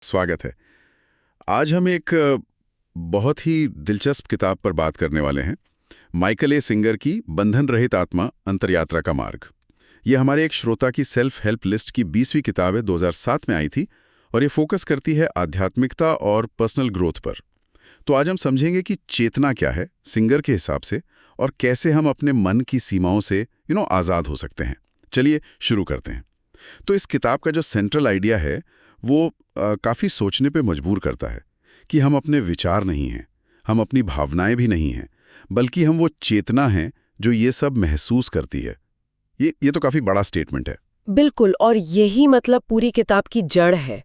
स्वागत है। आज हम एक बहुत ही दिलचस्प किताब पर बात करने वाले हैं। माइकल ए सिंगर की बंधन रहित आत्मा अंतर्यात्रा का मार्ग। ये हमारे एक श्रोता की सेल्फ हेल्प लिस्ट की 20वीं किताब है, 2007 में आई थी और ये फोकस करती है आध्यात्मिकता और पर्सनल ग्रोथ पर। तो आज हम समझेंगे कि चेतना क्या है सिंगर के हिसाब से और कैसे हम अपने मन की सीमाओं से आज़ाद हो सकते हैं। चलिए शुरू करते हैं। तो इस किताब का जो सेंट्रल आइडिया है वो काफ़ी सोचने पे मजबूर करता है कि हम अपने विचार नहीं हैं, हम अपनी भावनाएं भी नहीं हैं, बल्कि हम वो चेतना हैं जो ये सब महसूस करती है। ये तो काफ़ी बड़ा स्टेटमेंट है। बिल्कुल, और यही मतलब पूरी किताब की जड़ है।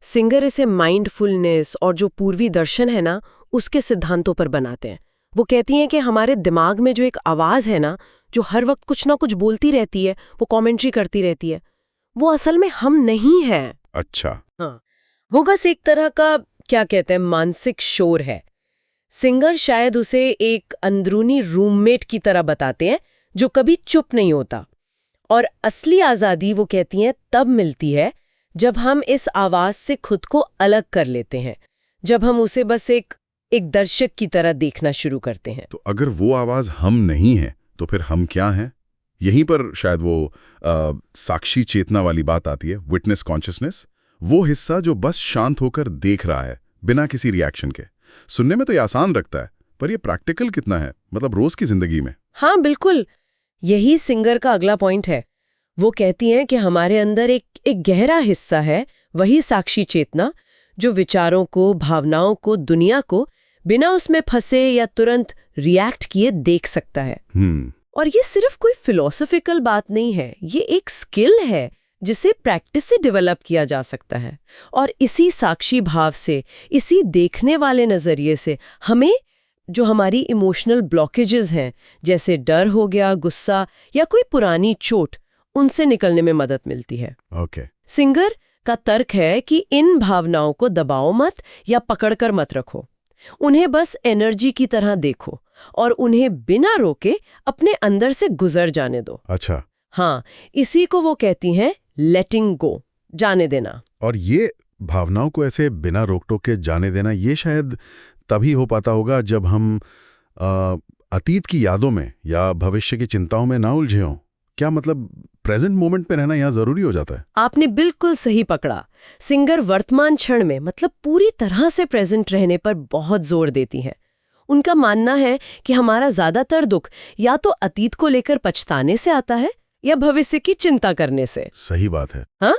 सिंगर इसे माइंडफुलनेस और जो पूर्वी दर्शन है ना, उसके सिद्धांतों पर बनाते हैं। वो कहती हैं कि हमारे दिमाग में जो एक आवाज़ है ना, जो हर वक्त कुछ ना कुछ बोलती रहती है, वो कमेंट्री करती रहती है, वो असल में हम नहीं हैं। अच्छा। हाँ, वो बस एक तरह का क्या कहते हैं मानसिक शोर है। सिंगर शायद उसे एक अंदरूनी रूममेट की तरह बताते हैं जो कभी चुप नहीं होता। और असली आज़ादी वो कहती हैं तब मिलती है जब हम इस आवाज़ से खुद को अलग कर लेते हैं, जब हम उसे बस एक दर्शक की तरह देखना शुरू करते हैं। तो अगर वो आवाज़ हम नहीं है तो फिर हम क्या हैं? यहीं पर शायद वो साक्षी चेतना वाली बात आती है, विटनेस कॉन्शियसनेस। वो हिस्सा जो बस शांत होकर देख रहा है बिना किसी रिएक्शन के। सुनने में तो ये आसान लगता है, पर ये प्रैक्टिकल कितना है, मतलब रोज की जिंदगी में। हाँ बिल्कुल, यही सिंगर का अगला पॉइंट है। वो कहती हैं कि हमारे अंदर एक गहरा हिस्सा है, वही साक्षी चेतना, जो विचारों को, भावनाओं को, दुनिया को बिना उसमें फंसे या तुरंत रिएक्ट किए देख सकता है। और ये सिर्फ कोई फिलोसॉफिकल बात नहीं है, ये एक स्किल है जिसे प्रैक्टिस से डेवलप किया जा सकता है। और इसी साक्षी भाव से, इसी देखने वाले नजरिए से हमें जो हमारी इमोशनल ब्लॉकेजेस हैं, जैसे डर हो गया, गुस्सा या कोई पुरानी चोट, उनसे निकलने में मदद मिलती है। सिंगर का तर्क है कि इन भावनाओं को दबाओ मत या पकड़कर मत रखो, उन्हें बस एनर्जी की तरह देखो और उन्हें बिना रोके अपने अंदर से गुजर जाने दो। अच्छा। हाँ, इसी को वो कहती हैं लेटिंग गो, जाने देना। और ये भावनाओं को ऐसे बिना रोक टोक के जाने देना, ये शायद तभी हो पाता होगा जब हम अतीत की यादों में या भविष्य की चिंताओं में ना उलझे हों। क्या मतलब प्रेजेंट मोमेंट पे रहना यहाँ जरूरी हो जाता है? आपने बिल्कुल सही पकड़ा। सिंगर वर्तमान क्षण में, मतलब पूरी तरह से प्रेजेंट रहने पर बहुत जोर देती हैं। उनका मानना है कि हमारा ज्यादातर दुख या तो अतीत को लेकर पछताने से आता है या भविष्य की चिंता करने से। सही बात है। हाँ,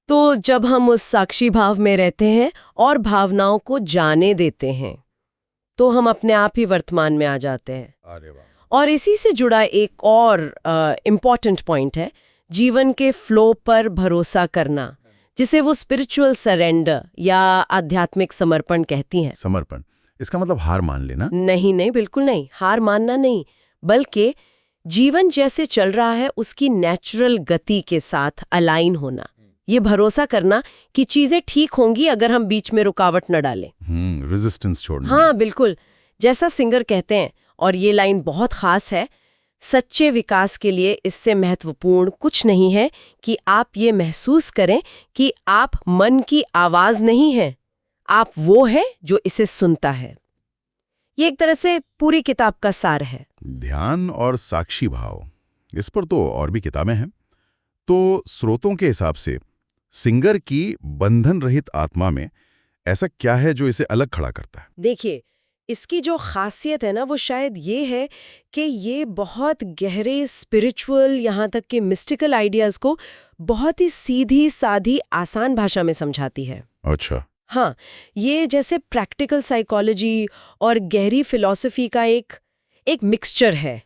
तो जब हम उस साक्षी भाव में रहते हैं और भावनाओं को जाने देते हैं, तो हम अपने आप ही वर्तमान में आ जाते हैं। अरे वाह। और इसी से जुड़ा एक और इम्पॉर्टेंट पॉइंट है जीवन के फ्लो पर भरोसा करना, जिसे वो स्पिरिचुअल सरेंडर या आध्यात्मिक समर्पण कहती हैं। समर्पण, इसका मतलब हार मान लेना? नहीं नहीं, बिल्कुल नहीं, हार मानना नहीं, बल्कि जीवन जैसे चल रहा है उसकी नेचुरल गति के साथ अलाइन होना। ये भरोसा करना कि चीजें ठीक होंगी अगर हम बीच में रुकावट न डालें। रेजिस्टेंस छोड़ना। हाँ बिल्कुल, जैसा सिंगर कहते हैं, और ये लाइन बहुत खास है, सच्चे विकास के लिए इससे महत्वपूर्ण कुछ नहीं है कि आप ये महसूस करें कि आप मन की आवाज नहीं हैं, आप वो हैं जो इसे सुनता है। ये एक तरह से पूरी किताब का सार है। ध्यान और साक्षी भाव, इस पर तो और भी किताबें हैं। तो स्रोतों के हिसाब से सिंगर की बंधन रहित आत्मा में ऐसा क्या है जो इसे अलग खड़ा करता है? देखिए, इसकी जो खासियत है ना, वो शायद ये है कि ये बहुत गहरे स्पिरिचुअल, यहाँ तक कि मिस्टिकल आइडियाज को बहुत ही सीधी साधी आसान भाषा में समझाती है। अच्छा। हाँ, ये जैसे प्रैक्टिकल साइकोलॉजी और गहरी फिलॉसफी का एक मिक्सचर है।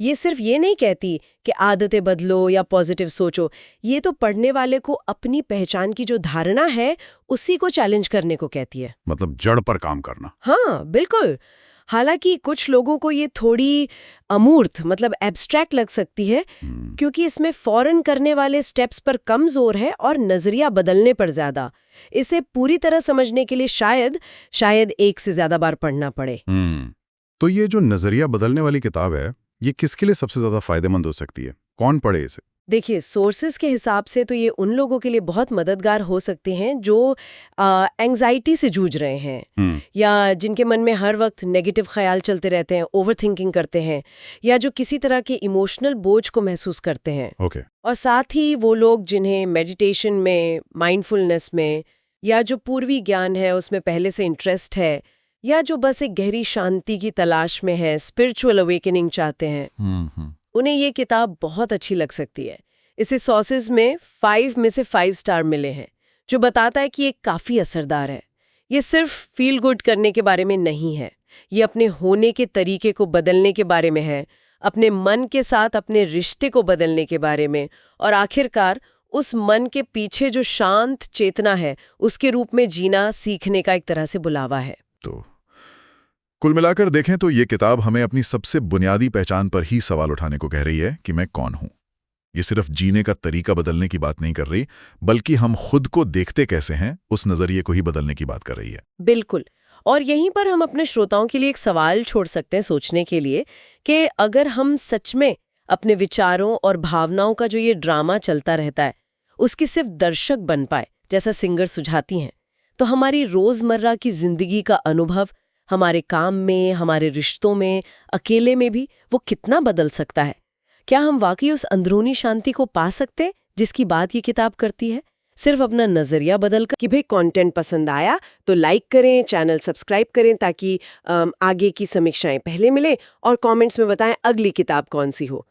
ये सिर्फ ये नहीं कहती कि आदतें बदलो या पॉजिटिव सोचो, ये तो पढ़ने वाले को अपनी पहचान की जो धारणा है उसी को चैलेंज करने को कहती है। मतलब जड़ पर काम करना। हाँ बिल्कुल। हालांकि कुछ लोगों को ये थोड़ी अमूर्त, मतलब एब्स्ट्रैक्ट लग सकती है, क्योंकि इसमें फौरन करने वाले स्टेप्स पर कम जोर है और नजरिया बदलने पर ज्यादा। इसे पूरी तरह समझने के लिए शायद एक से ज्यादा बार पढ़ना पड़े। तो ये जो नजरिया बदलने वाली किताब है, ये किसके लिए सबसे ज्यादा फायदेमंद हो सकती है? कौन पढ़े इसे? देखिए, सोर्सेज के हिसाब से तो ये उन लोगों के लिए बहुत मददगार हो सकते हैं जो एंग्जाइटी से जूझ रहे हैं, या जिनके मन में हर वक्त नेगेटिव ख्याल चलते रहते हैं, ओवर थिंकिंग करते हैं, या जो किसी तरह के इमोशनल बोझ को महसूस करते हैं। ओके। और साथ ही वो लोग जिन्हें मेडिटेशन में, माइंडफुलनेस में, या जो पूर्वी ज्ञान है उसमें पहले से इंटरेस्ट है, या जो बस एक गहरी शांति की तलाश में है, स्पिरिचुअल अवेकनिंग चाहते हैं, उन्हें ये किताब बहुत अच्छी लग सकती है। इसे सोर्सेज में 5 में से 5 स्टार मिले हैं, जो बताता है कि ये काफ़ी असरदार है। ये सिर्फ फील गुड करने के बारे में नहीं है, ये अपने होने के तरीके को बदलने के बारे में है, अपने मन के साथ अपने रिश्ते को बदलने के बारे में, और आखिरकार उस मन के पीछे जो शांत चेतना है उसके रूप में जीना सीखने का एक तरह से बुलावा है। तो कुल मिलाकर देखें तो ये किताब हमें अपनी सबसे बुनियादी पहचान पर ही सवाल उठाने को कह रही है कि मैं कौन हूं। ये सिर्फ जीने का तरीका बदलने की बात नहीं कर रही, बल्कि हम खुद को देखते कैसे हैं उस नजरिए को ही बदलने की बात कर रही है। बिल्कुल। और यहीं पर हम अपने श्रोताओं के लिए एक सवाल छोड़ सकते हैं सोचने के लिए कि अगर हम सच में अपने विचारों और भावनाओं का जो ये ड्रामा चलता रहता है उसकी सिर्फ दर्शक बन पाए, जैसा सिंगर सुझाती हैं, तो हमारी रोजमर्रा की जिंदगी का अनुभव हमारे काम में, हमारे रिश्तों में, अकेले में भी वो कितना बदल सकता है। क्या हम वाकई उस अंदरूनी शांति को पा सकते हैं जिसकी बात ये किताब करती है? सिर्फ अपना नजरिया बदलकर कि भाई कंटेंट पसंद आया तो लाइक करें, चैनल सब्सक्राइब करें ताकि आगे की समीक्षाएं पहले मिले, और कमेंट्स में बताएं अगली किताब कौन सी हो।